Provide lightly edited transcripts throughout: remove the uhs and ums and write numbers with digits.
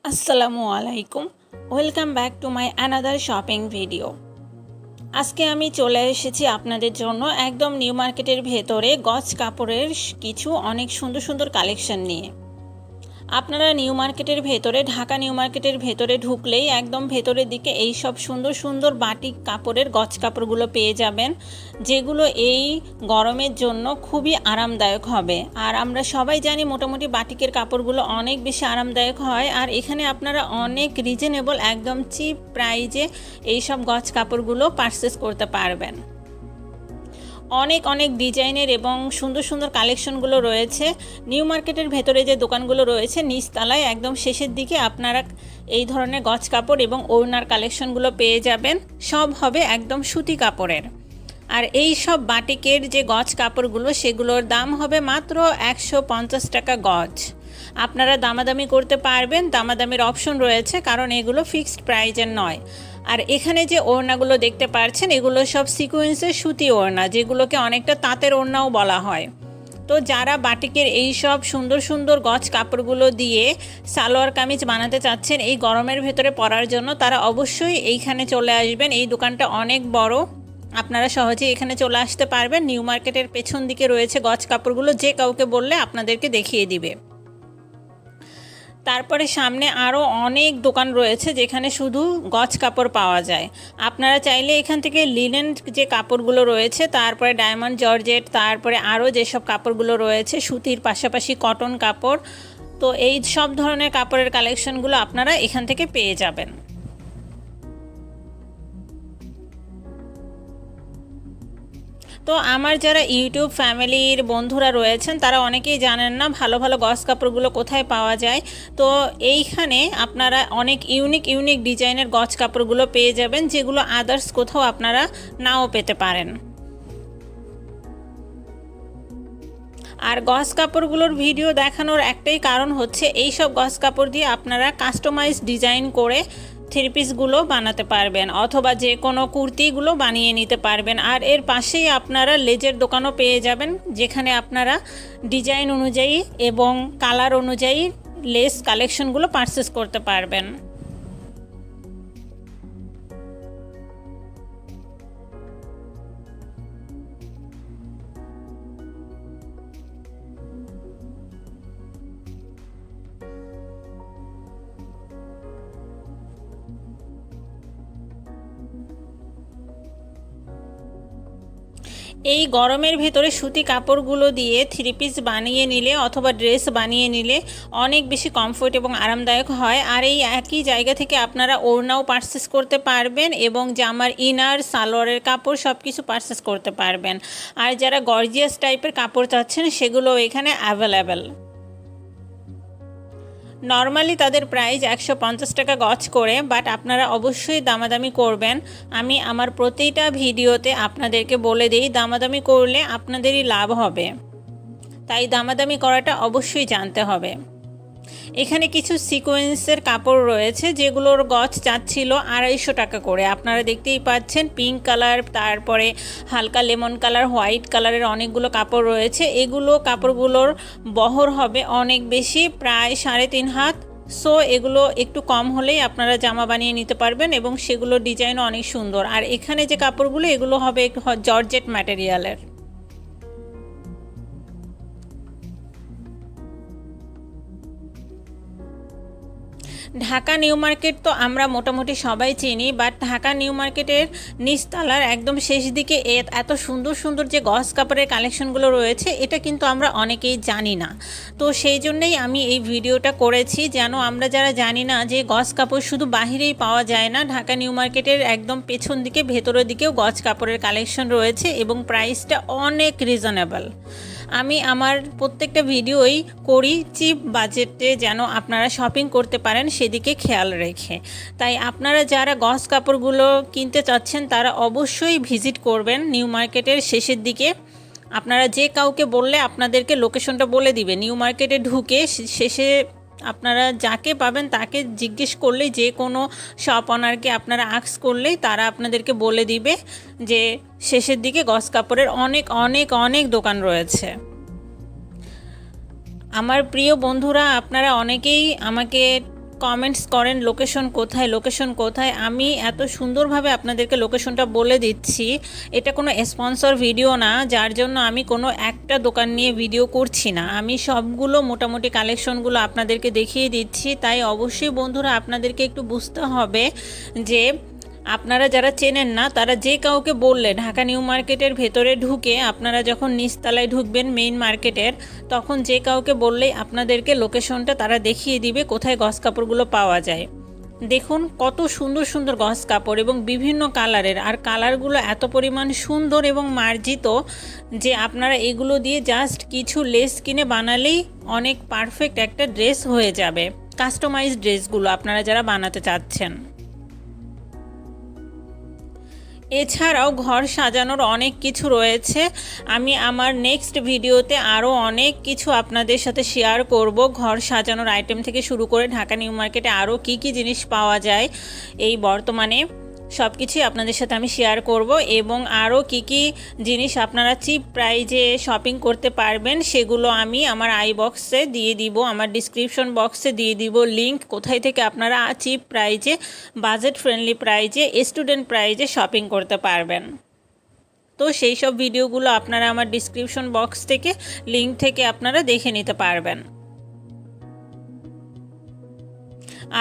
আসসালামু আলাইকুম, welcome back to my another shopping video. আজকে আমি চলে এসেছি আপনাদের জন্য একদম নিউ মার্কেটের ভেতরে গজ কাপড়ের কিছু অনেক সুন্দর সুন্দর কালেকশন নিয়ে। আপনারা নিউ মার্কেটের ভেতরে, ঢাকা নিউ মার্কেটের ভেতরে ঢুকলেই একদম ভেতরের দিকে এই সব সুন্দর সুন্দর বাটিক কাপড়ের গজ কাপড়গুলো পেয়ে যাবেন, যেগুলো এই গরমের জন্য খুবই আরামদায়ক হবে। আর আমরা সবাই জানি মোটামুটি বাটিকের কাপড়গুলো অনেক বেশি আরামদায়ক হয়, আর এখানে আপনারা অনেক রিজনেবল একদম চিপ প্রাইজে এই সব গজ কাপড়গুলো পারচেস করতে পারবেন। অনেক অনেক ডিজাইনের এবং সুন্দর সুন্দর কালেকশনগুলো রয়েছে। নিউ মার্কেটের ভেতরে যে দোকানগুলো রয়েছে নিচতলায় একদম শেষের দিকে আপনারা এই ধরনের গজ কাপড় এবং ওড়নার কালেকশনগুলো পেয়ে যাবেন। সব হবে একদম সুতি কাপড়ের। আর এই সব বাটিকের যে গজ কাপড়গুলো সেগুলোর দাম হবে মাত্র 150 টাকা গজ। আপনারা দামাদামি করতে পারবেন, দামাদামির অপশন রয়েছে, কারণ এগুলো ফিক্সড প্রাইজের নয়। আর এখানে যে ওড়নাগুলো দেখতে পাচ্ছেন এগুলো সব সিকোয়েন্সের সুতি ওড়না, যেগুলোকে অনেকটা তাঁতের ওড়নাও বলা হয়। তো যারা বাটিকের এই সব সুন্দর সুন্দর গজ কাপড়গুলো দিয়ে সালোয়ার কামিজ বানাতে চাচ্ছেন এই গরমের ভেতরে পরার জন্য, তারা অবশ্যই এইখানে চলে আসবেন। এই দোকানটা অনেক বড়, আপনারা সহজেই এখানে চলে আসতে পারবেন। নিউ মার্কেটের পেছন দিকে রয়েছে গজ কাপড়গুলো, যে কাউকে বললে আপনাদেরকে দেখিয়ে দিবে। তারপরে সামনে আরও অনেক দোকান রয়েছে যেখানে শুধু গজ কাপড় পাওয়া যায়। আপনারা চাইলে এখান থেকে লিনেন যে কাপড়গুলো রয়েছে, তারপরে ডায়মন্ড জর্জেট, তারপরে আরও যেসব কাপড়গুলো রয়েছে সুতির পাশাপাশি কটন কাপড়, তো এই সব ধরনের কাপড়ের কালেকশনগুলো আপনারা এখান থেকে পেয়ে যাবেন। তো আমার যারা ইউটিউব ফ্যামিলির বন্ধুরা রয়েছেন তারা অনেকেই জানেন না ভালো ভালো গজ কাপড়গুলো কোথায় পাওয়া যায়। তো এইখানে আপনারা অনেক ইউনিক ইউনিক ডিজাইনের গজ কাপড়গুলো পেয়ে যাবেন, যেগুলো আদার্স কোথাও আপনারা নাও পেতে পারেন। আর গজ কাপড়গুলোর ভিডিও দেখানোর একটাই কারণ হচ্ছে এই সব গজ কাপড় দিয়ে আপনারা কাস্টমাইজ ডিজাইন করে থ্রি পিসগুলো বানাতে পারবেন, অথবা যে কোনো কুর্তিগুলো বানিয়ে নিতে পারবেন। আর এর পাশেই আপনারা লেজের দোকানও পেয়ে যাবেন, যেখানে আপনারা ডিজাইন অনুযায়ী এবং কালার অনুযায়ী লেস কালেকশনগুলো পারচেস করতে পারবেন। এই গরমের ভেতরে সুতি কাপড়গুলো দিয়ে থ্রি পিস বানিয়ে নিলে অথবা ড্রেস বানিয়ে নিলে অনেক বেশি কমফোর্ট এবং আরামদায়ক হয়। আর এই একই জায়গা থেকে আপনারা ওড়নাও পারচেস করতে পারবেন এবং জামার ইনার, সালোয়ারের কাপড় সব কিছু পারচেস করতে পারবেন। আর যারা গর্জিয়াস টাইপের কাপড় চাচ্ছেন সেগুলো এখানে অ্যাভেলেবেল। নর্মালি তাদের প্রাইস 150 টাকা গজ করে, বাট আপনারা অবশ্যই দামাদামি করবেন। আমি আমার প্রতিটা ভিডিওতে আপনাদেরকে বলে দিই দামাদামি করলে আপনাদেরই লাভ হবে, তাই দামাদামি করাটা অবশ্যই জানতে হবে। এখানে কিছু সিকোয়েন্সের কাপড় রয়েছে যেগুলোর গজ চাচ্ছিল 250 টাকা করে। আপনারা দেখতেই পাচ্ছেন পিঙ্ক কালার, তারপরে হালকা লেমন কালার, হোয়াইট কালারের অনেকগুলো কাপড় রয়েছে। এগুলো কাপড়গুলোর বহর হবে অনেক বেশি, প্রায় 3.5 হাত। সো এগুলো একটু কম হলেই আপনারা জামা বানিয়ে নিতে পারবেন এবং সেগুলো ডিজাইনও অনেক সুন্দর। আর এখানে যে কাপড়গুলো এগুলো হবে জর্জেট ম্যাটেরিয়ালের। ঢাকা নিউ মার্কেট তো আমরা মোটামুটি সবাই চিনি, বাট ঢাকা নিউ মার্কেটের নিচতলার একদম শেষ দিকে এত সুন্দর সুন্দর যে গজ কাপড়ের কালেকশনগুলো রয়েছে এটা কিন্তু আমরা অনেকেই জানি না। তো সেই জন্যই আমি এই ভিডিওটা করেছি, যেন আমরা যারা জানি না যে গজ কাপড় শুধু বাহিরেই পাওয়া যায় না, ঢাকা নিউ মার্কেটের একদম পেছন দিকে ভেতরের দিকেও গজ কাপড়ের কালেকশন রয়েছে এবং প্রাইসটা অনেক রিজনেবল। আমি আমার প্রত্যেকটা ভিডিওই করি চিপ বাজেটে, যেন আপনারা শপিং করতে পারেন সেদিকে খেয়াল রেখে। তাই আপনারা যারা গজ কাপড়গুলো কিনতে চাচ্ছেন তারা অবশ্যই ভিজিট করবেন নিউ মার্কেটের শেষের দিকে। আপনারা যে কাউকে বললে আপনাদেরকে লোকেশনটা বলে দিবে। নিউ মার্কেটে ঢুকে শেষে আপনারা যাকে পাবেন তাকে জিজ্ঞেস করলেই, যে কোনো শপ ওনারকে আপনারা আস্ক করলেই তারা আপনাদেরকে বলে দিবে যে শেষের দিকে গজ কাপড়ের অনেক অনেক অনেক দোকান রয়েছে। আমার প্রিয় বন্ধুরা, আপনারা অনেকেই আমাকে কমেন্টস করেন লোকেশন কোথায়। আমি এত সুন্দরভাবে আপনাদেরকে লোকেশনটা বলে দিচ্ছি। এটা কোনো স্পন্সর ভিডিও না, যার জন্য আমি কোনো একটা দোকান নিয়ে ভিডিও করছি না। আমি সবগুলো মোটামুটি কালেকশনগুলো আপনাদেরকে দেখিয়ে দিচ্ছি। তাই অবশ্যই বন্ধুরা আপনাদেরকে একটু বুঝতে হবে যে আপনারা যারা চেনেন না তারা যে কাউকে বললে ঢাকা নিউ মার্কেটের ভেতরে ঢুকে আপনারা যখন নিচতলায় ঢুকবেন মেইন মার্কেটের, তখন যে কাউকে বললেই আপনাদেরকে লোকেশনটা তারা দেখিয়ে দিবে কোথায় গস কাপড়গুলো পাওয়া যায়। দেখুন কত সুন্দর সুন্দর গস কাপড় এবং বিভিন্ন কালারের, আর কালারগুলো এত পরিমাণ সুন্দর এবং মার্জিত যে আপনারা এগুলো দিয়ে জাস্ট কিছু লেস কিনে বানালেই অনেক পারফেক্ট একটা ড্রেস হয়ে যাবে। কাস্টমাইজ ড্রেসগুলো আপনারা যারা বানাতে চাচ্ছেন। এছাড়াও ঘর সাজানোর অনেক কিছু রয়েছে। আমি আমার নেক্সট ভিডিওতে আরও অনেক কিছু আপনাদের সাথে শেয়ার করব। ঘর সাজানোর আইটেম থেকে শুরু করে ঢাকা নিউ মার্কেটে আরও কি কি জিনিস পাওয়া যায় এই বর্তমানে, সব কিছুই আপনাদের সাথে আমি শেয়ার করব। এবং আরও কি কি জিনিস আপনারা চিপ প্রাইজে শপিং করতে পারবেন সেগুলো আমি আমার আই বক্সে দিয়ে দিব, আমার ডিসক্রিপশন বক্সে দিয়ে দিব লিংক, কোথায় থেকে আপনারা চিপ প্রাইজে, বাজেট ফ্রেন্ডলি প্রাইজে, স্টুডেন্ট প্রাইজে শপিং করতে পারবেন। তো সেই সব ভিডিওগুলো আপনারা আমার ডিসক্রিপশন বক্স থেকে লিংক থেকে আপনারা দেখে নিতে পারবেন।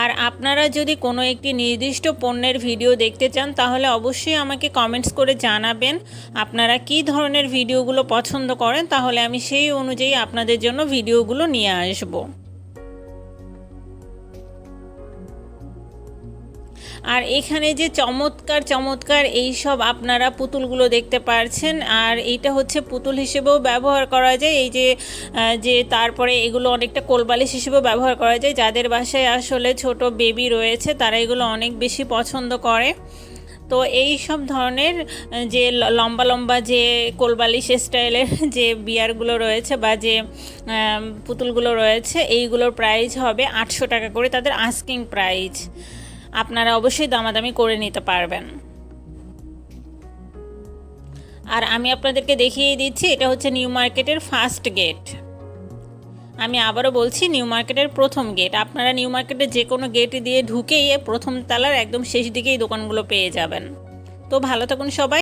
আর আপনারা যদি কোনো একটি নির্দিষ্ট পণ্যের ভিডিও দেখতে চান তাহলে অবশ্যই আমাকে কমেন্টস করে জানাবেন আপনারা কী ধরনের ভিডিওগুলো পছন্দ করেন, তাহলে আমি সেই অনুযায়ী আপনাদের জন্য ভিডিওগুলো নিয়ে আসব। আর এখানে যে চমৎকার এই সব আপনারা পুতুলগুলো দেখতে পাচ্ছেন, আর এইটা হচ্ছে পুতুল হিসেবেও ব্যবহার করা যায়। এই যে তারপরে এগুলো অনেকটা কোলবালিশ হিসেবেও ব্যবহার করা যায়। যাদের বাসায় আসলে ছোট বেবি রয়েছে তারা এগুলো অনেক বেশি পছন্দ করে। তো এই সব ধরনের যে লম্বা যে কোলবালিশ স্টাইলের যে বিয়ারগুলো রয়েছে বা যে পুতুলগুলো রয়েছে, এইগুলোর প্রাইস হবে 800 টাকা করে, তাদের আস্কিং প্রাইস। আপনারা অবশ্যই দামাদামি করে নিতে পারবেন। আর আমি আপনাদেরকে দেখিয়ে দিচ্ছি, এটা হচ্ছে নিউ মার্কেটের ফার্স্ট গেট। আমি আবারও বলছি, নিউ মার্কেটের প্রথম গেট। আপনারা নিউ মার্কেটের যে কোনো গেট দিয়ে ঢুকেই প্রথম তলার একদম শেষ দিকেই দোকানগুলো পেয়ে যাবেন। তো ভালো থাকুন সবাই।